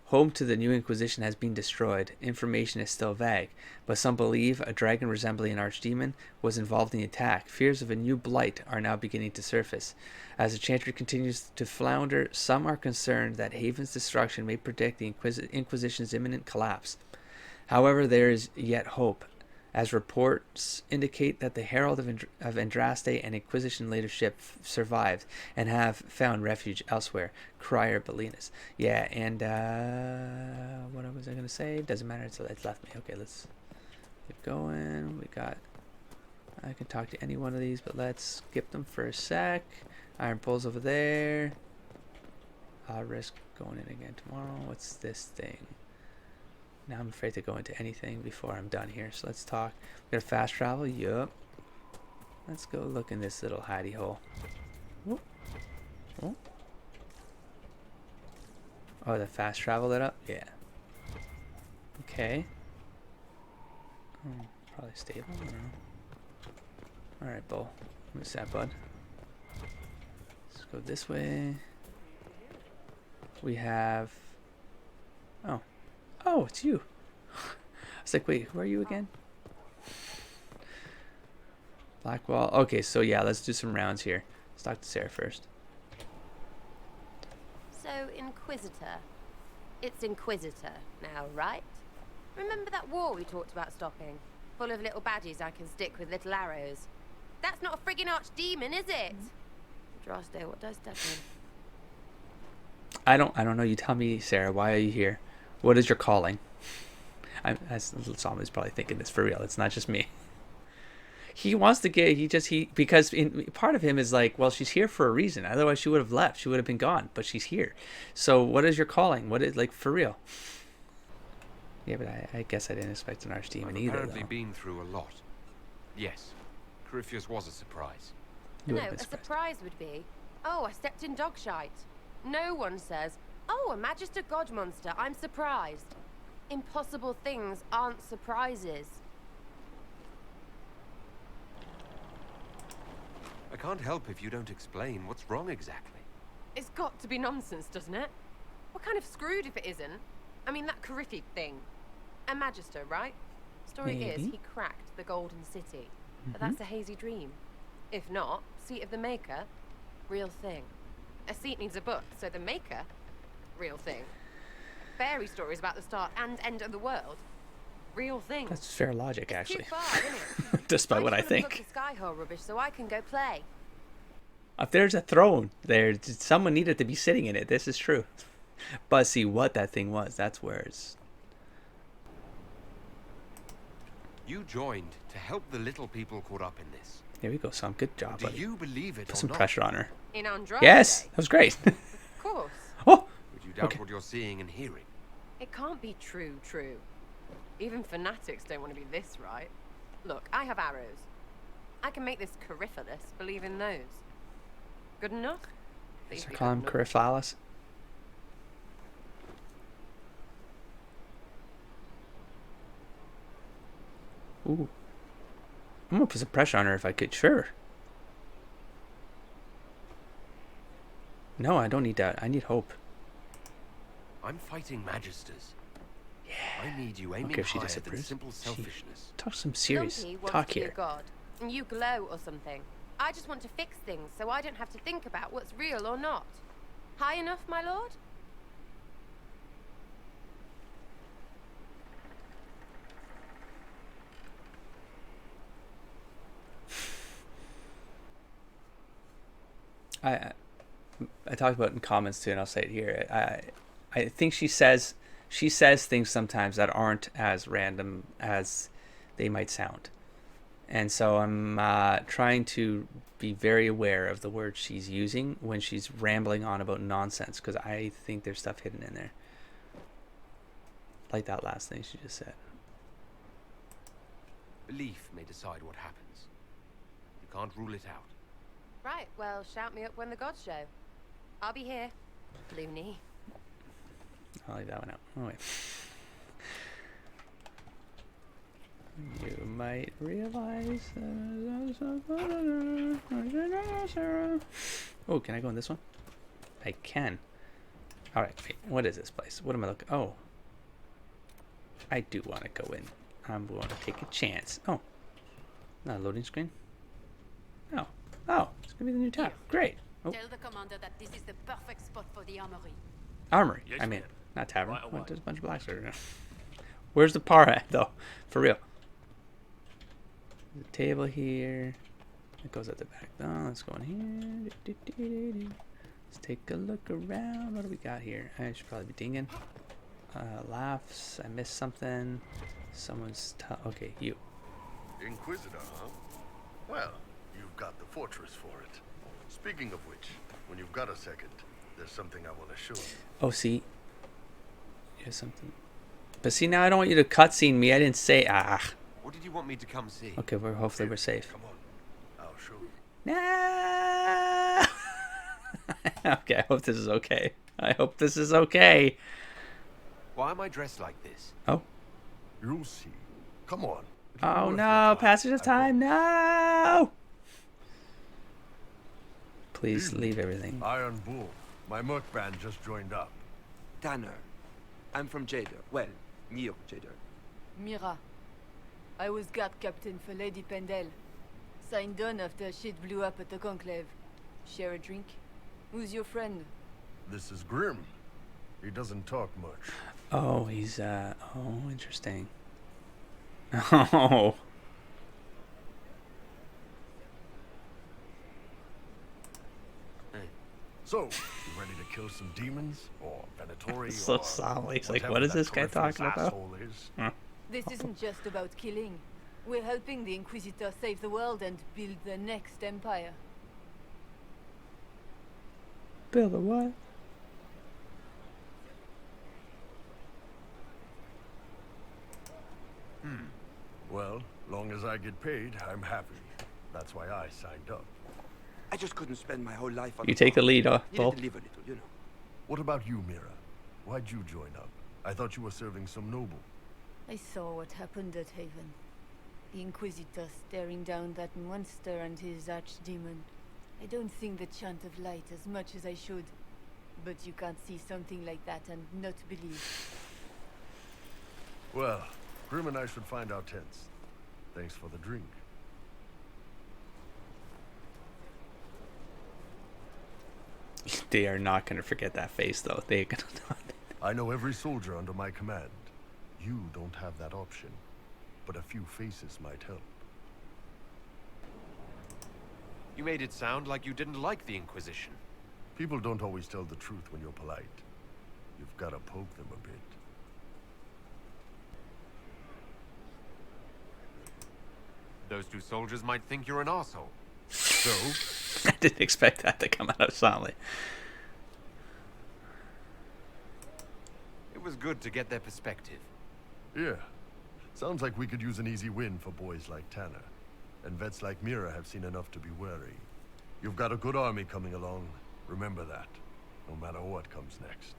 home to the new Inquisition, has been destroyed. Information is still vague, but some believe a dragon resembling an archdemon was involved in the attack. Fears of a new blight are now beginning to surface. As the Chantry continues to flounder, some are concerned that Haven's destruction may predict the Inquisition's imminent collapse. However, there is yet hope, as reports indicate that the Herald of Andraste and Inquisition leadership survived and have found refuge elsewhere. Crier Belinus. Yeah, and what was I going to say? Doesn't matter, it's left me. Okay, let's keep going. I can talk to any one of these, but let's skip them for a sec. Iron Pole's over there. I'll risk going in again tomorrow. What's this thing? Now I'm afraid to go into anything before I'm done here. So let's talk. We got fast travel. Yup. Let's go look in this little hidey hole. Oh, the fast travel lit up? Yeah. Okay. Oh, probably stable. I don't know. Alright, Bull. What's that, bud? Let's go this way. We have... Oh, it's you. I was like, wait, who are you again? Blackwall. Okay, so yeah, let's do some rounds here. Let's talk to Sarah first. So, Inquisitor. It's Inquisitor now, right? Remember that war we talked about stopping? Full of little badges I can stick with little arrows. That's not a friggin' archdemon, is it? Droste, what does that mean? I don't know. You tell me, Sarah. Why are you here? What is your calling? Somebody's probably thinking this for real. It's not just me. He wants to get. Because part of him is like, well, she's here for a reason. Otherwise, she would have left. She would have been gone. But she's here. So, what is your calling? What is, like, for real? Yeah, but I guess I didn't expect an archdemon either. I've apparently been through a lot. Yes, Corypheus was a surprise. No, a surprise would be, oh, I stepped in dog shite. No one says, oh, a Magister God monster, I'm surprised. Impossible things aren't surprises. I can't help if you don't explain what's wrong exactly. It's got to be nonsense, doesn't it? We're kind of screwed if it isn't. I mean, that Coryphi thing. A magister, right? Story is, Maybe. he cracked the Golden City. But that's a hazy dream. If not, seat of the Maker, real thing. A seat needs a book, so the Maker, real thing. Fairy stories about the start and end of the world, real thing. That's fair logic, actually. Too far, isn't it? Despite what I just wanna think. book the Skyhold rubbish so I can go play. If there's a throne there, someone needed to be sitting in it. This is true. But see what that thing was. That's where it's. You joined to help the little people caught up in this. Here we go, Sam. Good job, Do buddy. you believe it Put or some not? pressure on her. In Andrade. Yes, that was great. Of course. Oh, Would you doubt Okay. what you're seeing and hearing? It can't be true. Even fanatics don't want to be this right. Look, I have arrows. I can make this Coryphalus believe in those. Good enough? Please so be call good him enough. Coryphalis. Ooh. I'm gonna put some pressure on her if I could. Sure. No, I don't need that. I need hope. I'm fighting magisters. Yeah. I need you aiming Okay, if she higher than disapproves. simple She- selfishness. Talk some serious Stumpy wants talk to be a here. god, and you glow or something. I just want to fix things so I don't have to think about what's real or not. High enough, my lord? I talked about it in comments too, and I'll say it here. I think she says things sometimes that aren't as random as they might sound, and so I'm trying to be very aware of the words she's using when she's rambling on about nonsense, because I think there's stuff hidden in there, like that last thing she just said. Belief may decide what happens. You can't rule it out. Right, well, shout me up when the gods show. I'll be here. Loony. I'll leave that one out. Oh wait. You might realize. Oh, can I go in this one? I can. All right. Wait. What is this place? What am I looking? Oh. I do want to go in. I'm going to take a chance. Oh. Not a loading screen. Oh. Oh. It's gonna be the new tab. Great. Oh. Tell the commander that this is the perfect spot for the armory. Armory. Yes, I mean, ma'am. not tavern. Right away. What, there's a bunch of blacks over there. Where's the par at, though? For real. There's a table here. It goes at the back. Oh, let's go in here. Let's take a look around. What do we got here? I should probably be dinging. Laughs. I missed something. Someone's... okay, you. Inquisitor, huh? Well, you've got the fortress for it. Speaking of which, when you've got a second, there's something I want to show you. Oh, see? Here's something. But see, now I don't want you to cutscene me. I didn't say... Ah. What did you want me to come see? Okay, hopefully we're safe. Come on, I'll show you. No. Okay, I hope this is okay. I hope this is okay. Why am I dressed like this? Oh. You'll see. Come on. It'll be Oh worth no, your passage of I time, promise. no! Please leave everything. Iron Bull. My merc band just joined up. Tanner. I'm from Jader. Well, near Jader. Mira. I was guard captain for Lady Pendel. Signed on after shit blew up at the conclave. Share a drink? Who's your friend? This is Grim. He doesn't talk much. Oh, he's, oh, interesting. Oh. So, you ready to kill some demons? Or Venatori? So or solemn. He's like, whatever what is that this guy Corypheus talking about? asshole is? This isn't just about killing. We're helping the Inquisitor save the world and build the next empire. Bill, the what? Well, long as I get paid, I'm happy. That's why I signed up. I just couldn't spend my whole life on You take the lead, Needed Bull. to live a little, you know. What about you, Mira? Why'd you join up? I thought you were serving some noble. I saw what happened at Haven. The Inquisitor staring down that monster and his archdemon. I don't think the chant of light as much as I should. But you can't see something like that and not believe. Well, Grim and I should find our tents. Thanks for the drink. They are not going to forget that face, though. They're going to. I know every soldier under my command. You don't have that option, but a few faces might help. You made it sound like you didn't like the Inquisition. People don't always tell the truth when you're polite. You've got to poke them a bit. Those two soldiers might think you're an arsehole. So, I didn't expect that to come out of Somley. It was good to get their perspective. yeah. Sounds like we could use an easy win for boys like Tanner. And vets like Mira have seen enough to be wary. You've got a good army coming along. Remember that, no matter what comes next.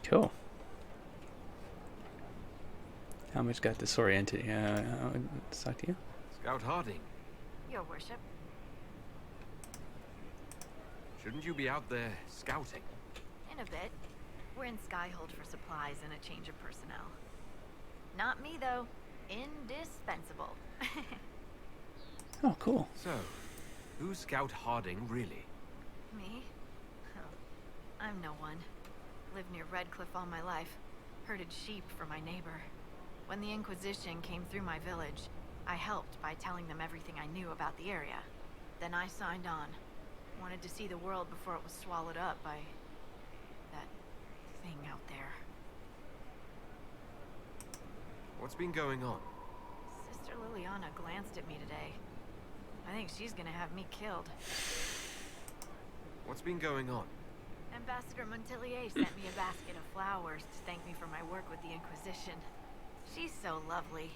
Cool. How much got disoriented? Let's talk to you. Scout Harding, Your worship. shouldn't you be out there scouting? In a bit. We're in Skyhold for supplies and a change of personnel. Not me, though. Indispensable. Oh, cool. So, who's Scout Harding really? Me? Oh, I'm no one. Lived near Redcliffe all my life. Herded sheep for my neighbor. When the Inquisition came through my village, I helped by telling them everything I knew about the area. Then I signed on. Wanted to see the world before it was swallowed up by that thing out there. What's been going on? Sister Liliana glanced at me today. I think she's gonna have me killed. What's been going on? Ambassador Montelier sent me a basket of flowers to thank me for my work with the Inquisition. She's so lovely.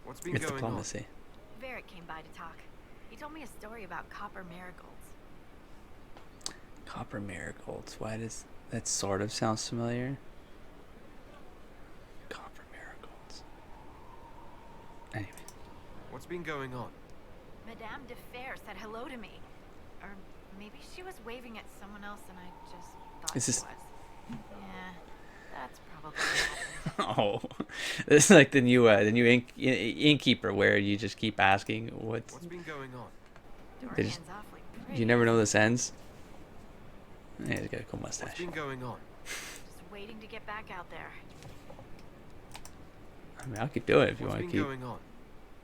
What's been It's going diplomacy. Varric came by to talk. He told me a story about copper marigolds. Copper marigolds. Why does that sort of sounds familiar? Copper marigolds. Anyway. on? What's been going on? Madame de Fer said hello to me. Or maybe she was waving at someone else and I just thought Is she this- was. Yeah, that's probably what happened. Oh, this is like the new innkeeper, where you just keep asking What's been going on? They just- Dorian's awfully pretty. you never know this ends. Yeah, he's got a cool What's mustache. been going on? Just waiting to get back out there. I mean, I'll keep doing it if you What's want to been keep. going on?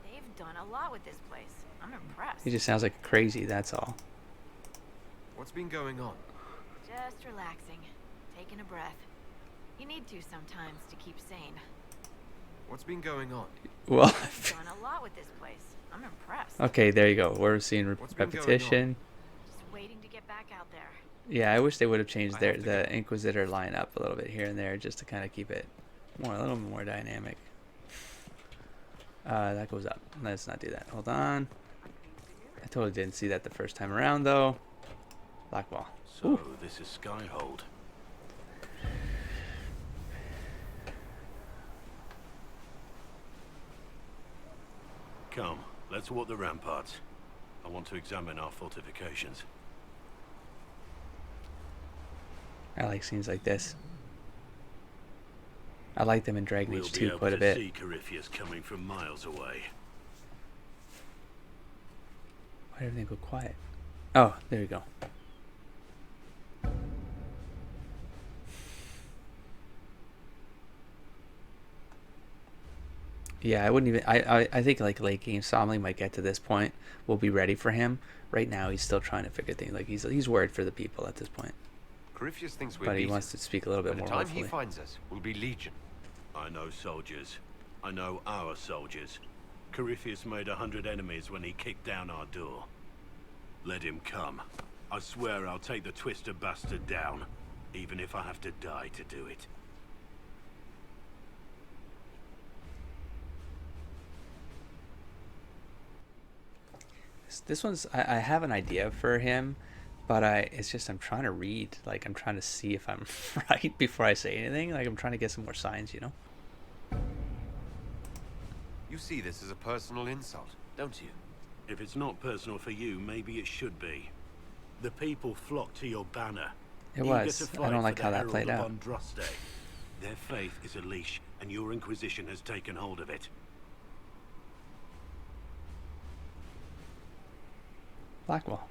They've done a lot with this place. I'm impressed. He just sounds like crazy. That's all. What's been going on? Just relaxing. Taking a breath. You need to sometimes to keep sane. What's been going on? Well, They've done a lot with this place. I'm impressed. okay, there you go. We're seeing What's been going on? repetition. Just waiting to get back out there. Yeah, I wish they would have changed I their have to the go. Inquisitor line up a little bit here and there, just to kind of keep it a little more dynamic. That goes up. Let's not do that. Hold on. I totally didn't see that the first time around, though. Black ball. So, this is Skyhold. Come, let's walk the ramparts. I want to examine our fortifications. I like scenes like this. I like them in Dragon We'll Age be 2 able quite a to bit. see Corypheus coming from miles away. Why did everything go quiet? Oh, there you go. Yeah, I wouldn't even. I think like late game, Somley might get to this point. We'll be ready for him. Right now, he's still trying to figure things. Like he's worried for the people at this point, Corypheus thinks we're but he beaten. wants to speak a little By bit the more time he hopefully. finds us, we'll be legion. I know soldiers. I know our soldiers. Corypheus made 100 enemies when he kicked down our door. Let him come. I swear I'll take the twister bastard down, even if I have to die to do it. This one's. I have an idea for him, but it's just I'm trying to read. Like I'm trying to see if I'm right before I say anything. Like I'm trying to get some more signs, you know. You see this as a personal insult, don't you? If it's not personal for you, maybe it should be. The people flocked to your banner. It eager was. to I fight don't for like the how that Herald played of out. Andraste. Their faith is a leash, and your Inquisition has taken hold of it. Blackwall.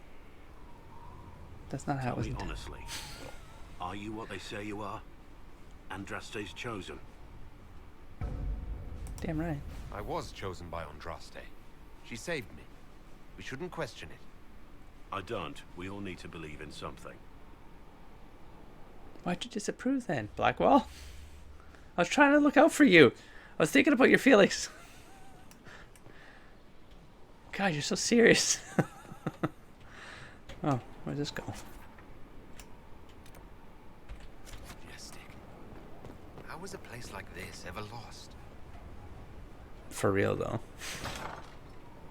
That's not how it Tell was me intended. honestly, are you what they say you are? Andraste's chosen. Damn right. I was chosen by Andraste. She saved me. We shouldn't question it. I don't. We all need to believe in something. Why'd you disapprove then, Blackwall? I was trying to look out for you. I was thinking about your feelings. God, you're so serious. Oh, where'd this go? Majestic. How was a place like this ever lost? For real, though.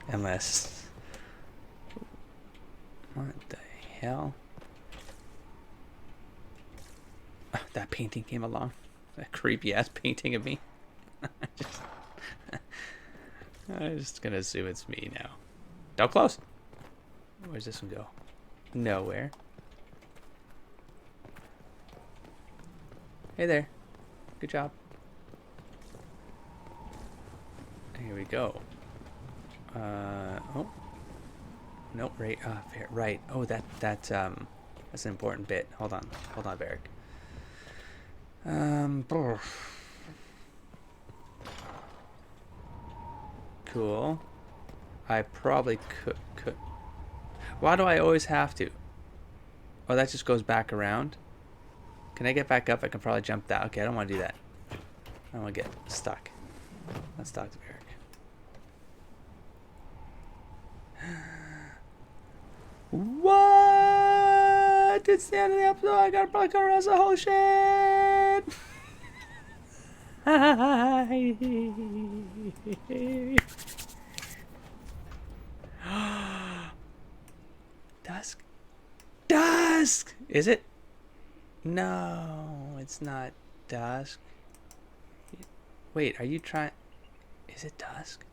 Unless... What the hell? Oh, that painting came along. That creepy-ass painting of me. I'm just gonna assume it's me now. Don't close! Where's this one go? Nowhere. Hey there. Good job. Here we go. Oh. Nope, right, right. Oh, that's an important bit. Hold on, Barrick. Cool. I probably could. Why do I always have to? Oh, that just goes back around. Can I get back up? I can probably jump that. Okay, I don't want to do that. I don't want to get stuck. Let's talk to Barrick. What? It's the end of the episode. I gotta probably cover us the whole shit. Dusk. Dusk! Is it? No, it's not dusk. Wait, are you trying... Is it dusk?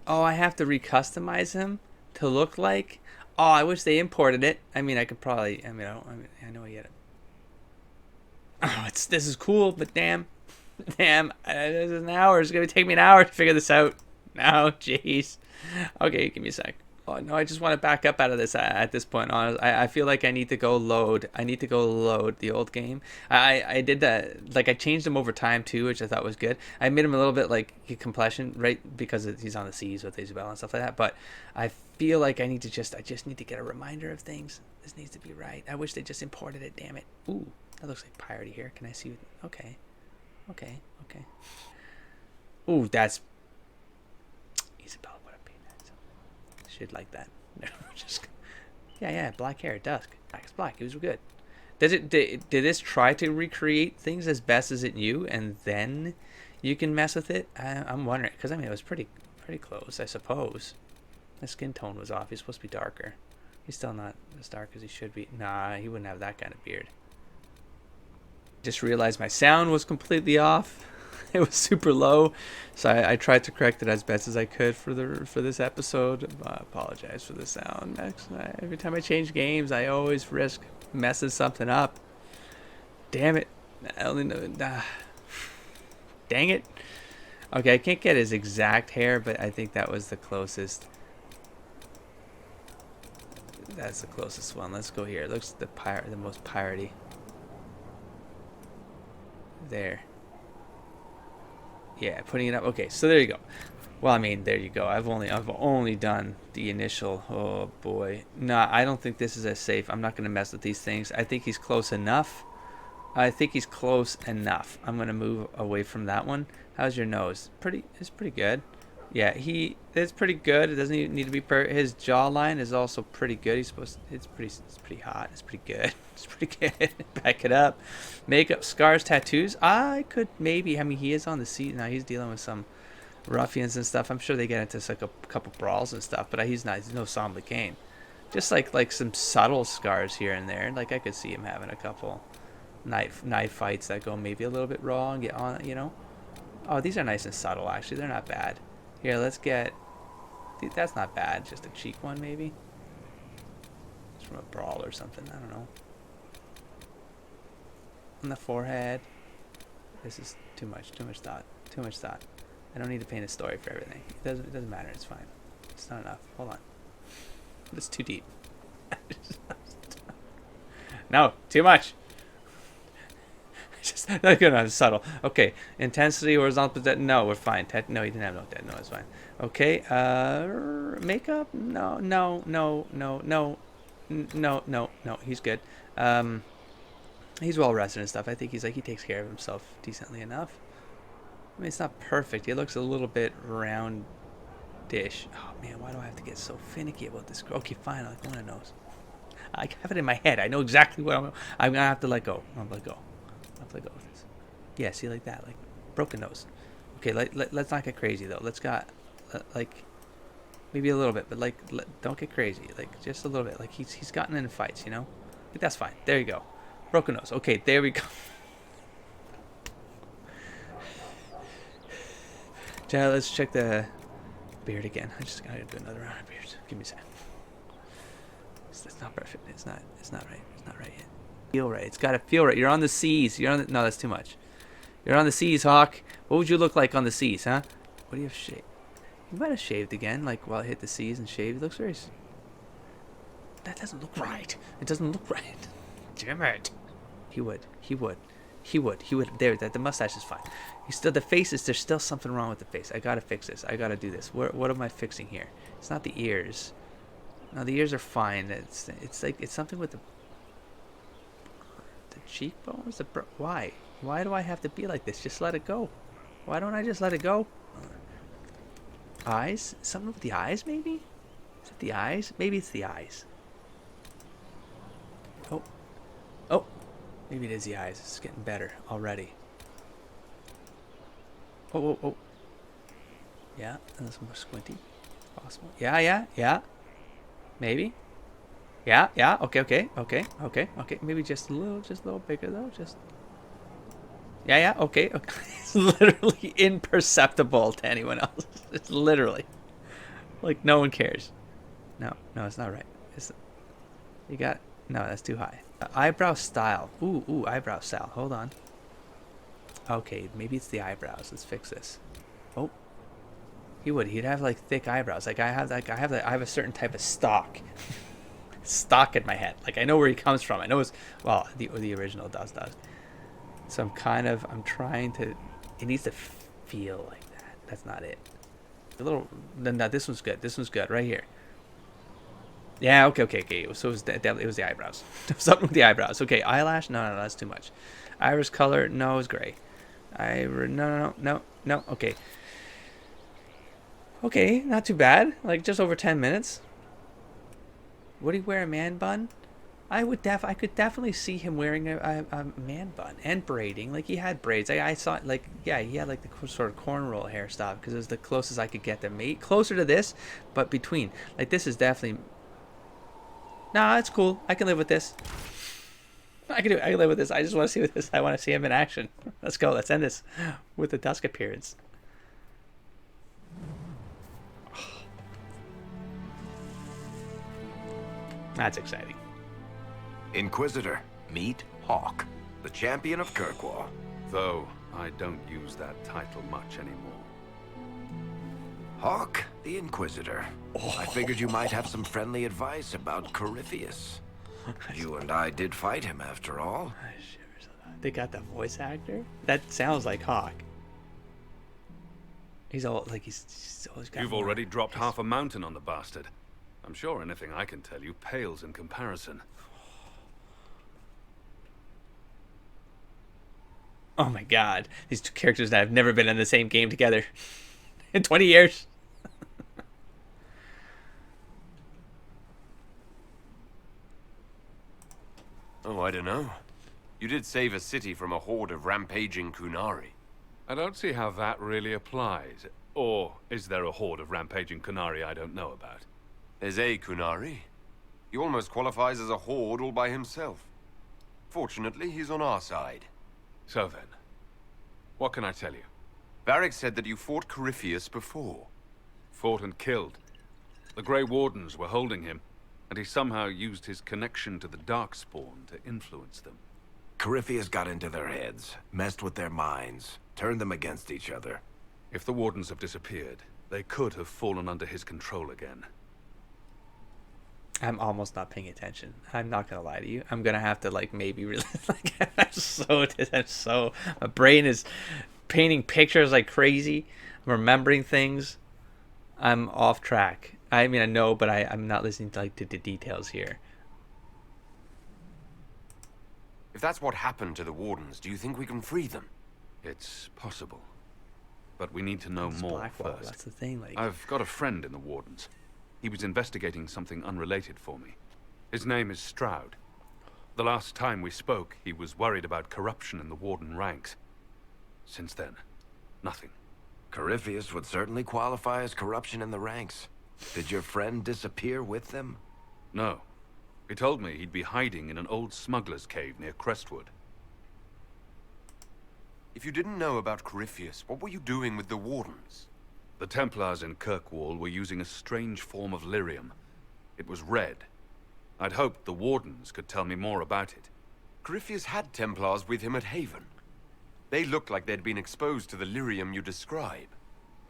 Oh, I have to recustomize him to look like... Oh, I wish they imported it. I mean, I could probably... I know I get it. Oh, this is cool, but damn. Damn, this is an hour. It's going to take me an hour to figure this out. No, jeez. Okay, give me a sec. Oh, no, I just want to back up out of this at this point. Honestly, I feel like I need to go load. I need to go load the old game. I did that. Like, I changed him over time, too, which I thought was good. I made him a little bit, like, completion, right? Because he's on the seas with Isabel and stuff like that. But I feel like I just need to get a reminder of things. This needs to be right. I wish they just imported it, damn it. Ooh, that looks like piratey here. Can I see? Okay. Okay. Ooh, that's... Isabel would have paid that. Shit like that. No, just... Yeah, black hair, dusk. Black is black. It was good. Did this try to recreate things as best as it knew, and then you can mess with it? I'm wondering, because I mean, it was pretty close, I suppose. The skin tone was off. He's supposed to be darker. He's still not as dark as he should be. Nah, he wouldn't have that kind of beard. Just realized my sound was completely off. It was super low, so I tried to correct it as best as I could for this episode. I apologize for the sound, Max. Every time I change games, I always risk messing something up. Damn it! I only know. Dang it! Okay, I can't get his exact hair, but I think that was the closest. That's the closest one. Let's go here. It looks the most piratey. There. Yeah, putting it up. Okay, so there you go. Well, I mean, there you go. I've only done the initial. Oh boy. Nah, I don't think this is as safe. I'm not gonna mess with these things. I think he's close enough. I'm gonna move away from that one. How's your nose? It's pretty good. Yeah, it's pretty good. It doesn't even need to be his jawline is also pretty good. It's pretty hot. It's pretty good. It's pretty good. Back it up. Makeup, scars, tattoos. I could maybe. I mean, he is on the seat now. He's dealing with some ruffians and stuff. I'm sure they get into like a couple brawls and stuff. But he's no Sam Kane. Just like some subtle scars here and there. Like I could see him having a couple knife fights that go maybe a little bit raw and get on. Oh, these are nice and subtle, actually. They're not bad. Here, let's get... Dude, that's not bad. Just a cheek one, maybe? It's from a brawl or something. I don't know. On the forehead. This is too much. Too much thought. Too much thought. I don't need to paint a story for everything. It doesn't matter. It's fine. It's not enough. Hold on. It's too deep. No, too much. Just not good enough. Subtle. Okay, intensity, horizontal. No, we're fine. No, he didn't have no dead. No, it's fine. Okay. Makeup. No. He's good. He's well rested and stuff. I think he takes care of himself decently enough. I mean, it's not perfect. He looks a little bit round-ish. Oh man, why do I have to get so finicky about this? Okay, fine. I'll go on a nose. I have it in my head. I know exactly what I'm gonna have to let go. I'm gonna let go. I have to let go of this. Yeah, see, like that, like broken nose. Okay, let's not get crazy though. Let's got like maybe a little bit, but like don't get crazy. Like just a little bit. Like he's gotten in fights, you know. Like, that's fine. There you go. Broken nose. Okay, there we go. Now let's check the beard again. I just gotta do another round of beards. Give me a second. It's not perfect. It's not right. It's not right yet. Feel right. It's gotta feel right. You're on the seas. You're on the, no, that's too much. You're on the seas, Hawke. What would you look like on the seas, huh? What do you have shaved? You might have shaved again, like while I hit the seas and shaved. It looks very... That doesn't look right. It doesn't look right. Damn it. He would. There, the mustache is fine. The face is, there's still something wrong with the face. I gotta fix this. I gotta do this. What am I fixing here? It's not the ears. No, the ears are fine. It's something with the cheekbones. Why? Why do I have to be like this? Just let it go. Why don't I just let it go? Eyes? Something with the eyes, maybe? Is it the eyes? Maybe it's the eyes. Oh. Maybe it is the eyes. It's getting better already. Oh. Yeah, that's more squinty. Possible. Yeah. Maybe. Yeah. Okay. Maybe just a little bigger though. Just. Yeah. Okay. It's literally imperceptible to anyone else. It's literally like no one cares. No, it's not right. No, that's too high. Eyebrow style. Ooh, eyebrow style. Hold on. Okay, maybe it's the eyebrows. Let's fix this. Oh, he'd have like thick eyebrows. I have a certain type of stock in my head. Like I know where he comes from. I know the original does. So I'm trying to. It needs to feel like that. That's not it. No, this one's good. This one's good right here. Yeah, okay. So it was the eyebrows. Something with the eyebrows. Okay, eyelash? No, that's too much. Iris color? No, it's gray. No. Okay. Okay, not too bad. Like just over 10 minutes. Would he wear a man bun? I could definitely see him wearing a man bun and braiding. Like he had braids. I saw like he had like the sort of cornrow hairstyle because it was the closest I could get to me. Closer to this, but between. Like this is definitely. Nah, it's cool. I can live with this. I can live with this. I just want to see this. I want to see him in action. Let's go. Let's end this with the dusk appearance. That's exciting. Inquisitor, meet Hawke, the champion of Kirkwall. Though I don't use that title much anymore. Hawke, the Inquisitor. I figured you might have some friendly advice about Corypheus. You and I did fight him, after all. They got the voice actor? That sounds like Hawke. He's always got. You've already dropped half a mountain on the bastard. I'm sure anything I can tell you pales in comparison. Oh my god. These two characters that have never been in the same game together in 20 years. Oh, I don't know. You did save a city from a horde of rampaging Kunari. I don't see how that really applies. Or is there a horde of rampaging Kunari I don't know about? There's a Kunari. He almost qualifies as a horde all by himself. Fortunately, he's on our side. So then, what can I tell you? Varric said that you fought Corypheus before. Fought and killed. The Grey Wardens were holding him, and he somehow used his connection to the Darkspawn to influence them. Corypheus got into their heads, messed with their minds, turned them against each other. If the Wardens have disappeared, they could have fallen under his control again. I'm almost not paying attention. I'm not gonna lie to you. I'm gonna have to like maybe really like I'm so my brain is painting pictures like crazy. I'm remembering things. I'm off track. I mean I know, but I'm not listening to like to the details here. If that's what happened to the Wardens, do you think we can free them? It's possible. But we need to know It's more Blackwall, first. that's the thing. Like I've got a friend in the Wardens. He was investigating something unrelated for me. His name is Stroud. The last time we spoke, he was worried about corruption in the Warden ranks. Since then, nothing. Corypheus would certainly qualify as corruption in the ranks. Did your friend disappear with them? No. He told me he'd be hiding in an old smuggler's cave near Crestwood. If you didn't know about Corypheus, what were you doing with the Wardens? The Templars in Kirkwall were using a strange form of lyrium. It was red. I'd hoped the Wardens could tell me more about it. Corypheus had Templars with him at Haven. They looked like they'd been exposed to the lyrium you describe.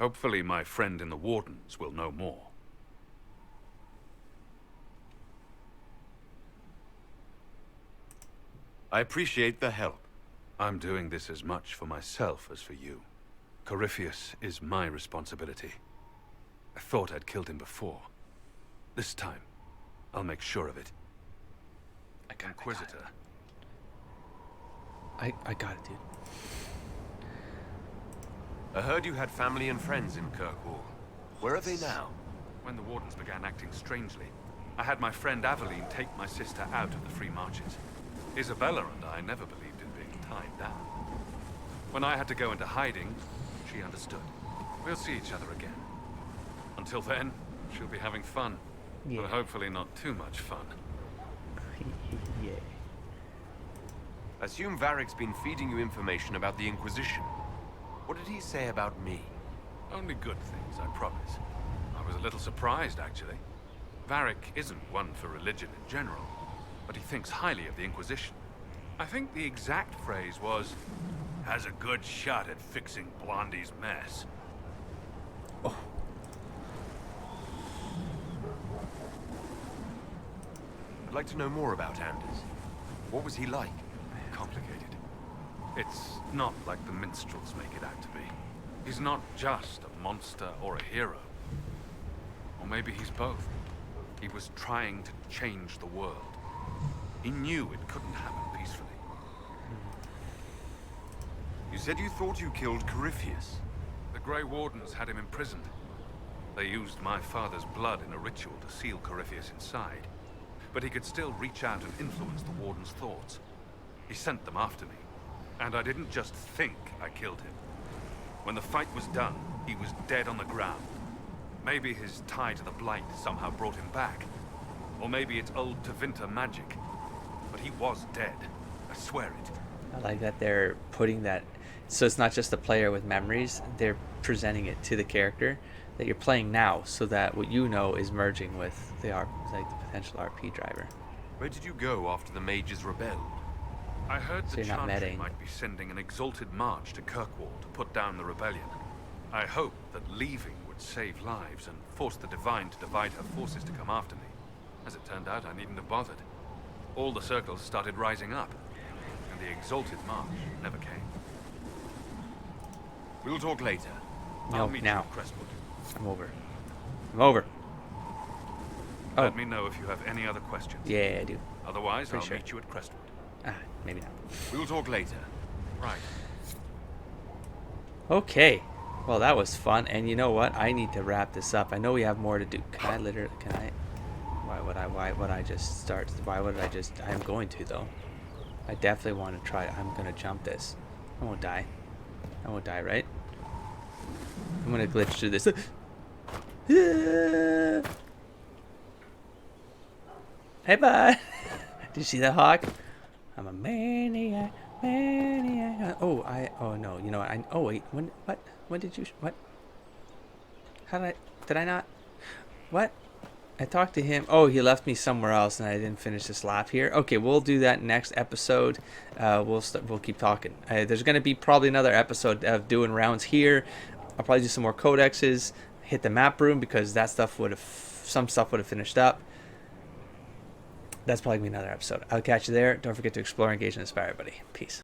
Hopefully my friend in the Wardens will know more. I appreciate the help. I'm doing this as much for myself as for you. Corypheus is my responsibility. I thought I'd killed him before. This time, I'll make sure of it. Inquisitor. I got it, dude. I heard you had family and friends in Kirkwall. Where are they now? When the Wardens began acting strangely, I had my friend Aveline take my sister out of the Free Marches. Isabella and I never believed in being tied down. When I had to go into hiding, she understood. We'll see each other again. Until then, she'll be having fun. Yeah. But hopefully not too much fun. Yeah. Assume Varric's been feeding you information about the Inquisition. What did he say about me? Only good things, I promise. I was a little surprised, actually. Varric isn't one for religion in general, but he thinks highly of the Inquisition. I think the exact phrase was, has a good shot at fixing Blondie's mess. Oh. I'd like to know more about Anders. What was he like? Complicated. It's not like the minstrels make it out to be. He's not just a monster or a hero. Or maybe he's both. He was trying to change the world. He knew it couldn't happen peacefully. You said you thought you killed Corypheus. The Grey Wardens had him imprisoned. They used my father's blood in a ritual to seal Corypheus inside. But he could still reach out and influence the Warden's thoughts. He sent them after me. And I didn't just think I killed him. When the fight was done, he was dead on the ground. Maybe his tie to the Blight somehow brought him back. Or maybe it's old Tevinter magic. But he was dead. I swear it. I like that they're putting that, so it's not just the player with memories, they're presenting it to the character that you're playing now, so that what you know is merging with the like the potential RP driver. Where did you go after the mages rebelled? I heard So the you're not Chantry medding. might be sending an exalted march to Kirkwall to put down the rebellion. I hoped that leaving would save lives and force the Divine to divide her forces to come after me. As it turned out, I needn't have bothered. All the circles started rising up, and the exalted march never came. We'll talk later. No, I'll meet now. you at Crestwood. I'm over. I'm over. Oh. Let me know if you have any other questions. Yeah, I do. Otherwise, Pretty I'll sure. meet you at Crestwood. Ah, maybe not. We'll talk later. Right. Okay. Well, that was fun, and you know what? I need to wrap this up. I know we have more to do. Can I literally? Can I? Why would I just start? Why would I just? I'm going to though. I definitely want to try. I'm gonna jump this. I won't die. I won't die, right? I'm gonna glitch through this. Hey, bud. Did you see that, Hawke? I'm a maniac, maniac. Oh, no. You know what? Oh, wait. What? When did you... What? How did I not... What? I talked to him. Oh, he left me somewhere else, and I didn't finish this lap here. Okay, we'll do that next episode. We'll keep talking. There's going to be probably another episode of doing rounds here. I'll probably do some more codexes. Hit the map room because that stuff would have... Some stuff would have finished up. That's probably going to be another episode. I'll catch you there. Don't forget to explore, engage, and inspire, everybody. Peace.